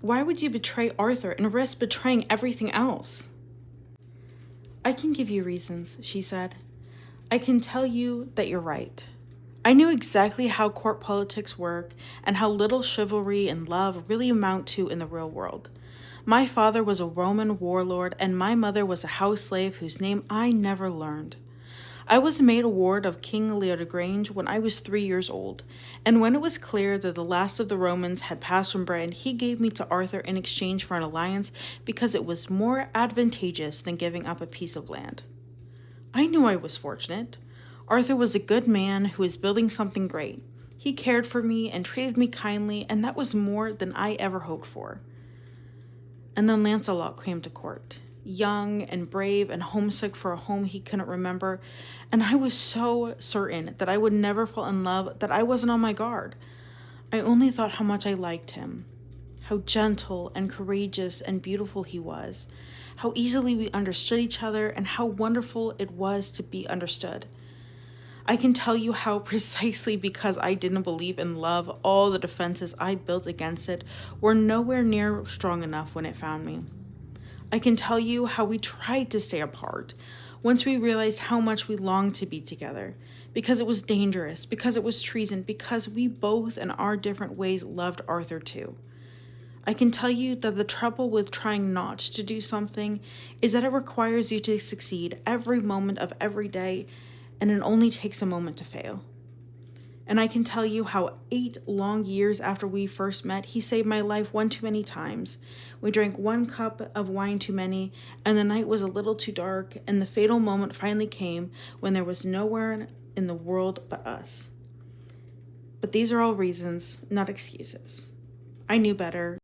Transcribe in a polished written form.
Why would you betray Arthur and risk betraying everything else? I can give you reasons, she said. I can tell you that you're right. I knew exactly how court politics work and how little chivalry and love really amount to in the real world. My father was a Roman warlord, and my mother was a house slave whose name I never learned. I was made a ward of King Leodogrange when I was 3 years old, and when it was clear that the last of the Romans had passed from Britain, he gave me to Arthur in exchange for an alliance because it was more advantageous than giving up a piece of land. I knew I was fortunate. Arthur was a good man who was building something great. He cared for me and treated me kindly, and that was more than I ever hoped for. And then Lancelot came to court, young and brave and homesick for a home he couldn't remember, and I was so certain that I would never fall in love that I wasn't on my guard. I only thought how much I liked him, how gentle and courageous and beautiful he was, how easily we understood each other, and how wonderful it was to be understood. I can tell you how precisely because I didn't believe in love, all the defenses I'd built against it were nowhere near strong enough when it found me. I can tell you how we tried to stay apart once we realized how much we longed to be together, because it was dangerous, because it was treason, because we both in our different ways loved Arthur too. I can tell you that the trouble with trying not to do something is that it requires you to succeed every moment of every day, and it only takes a moment to fail. And I can tell you how 8 long years after we first met, he saved my life one too many times. We drank 1 cup of wine too many, and the night was a little too dark, and the fatal moment finally came when there was nowhere in the world but us. But these are all reasons, not excuses. I knew better.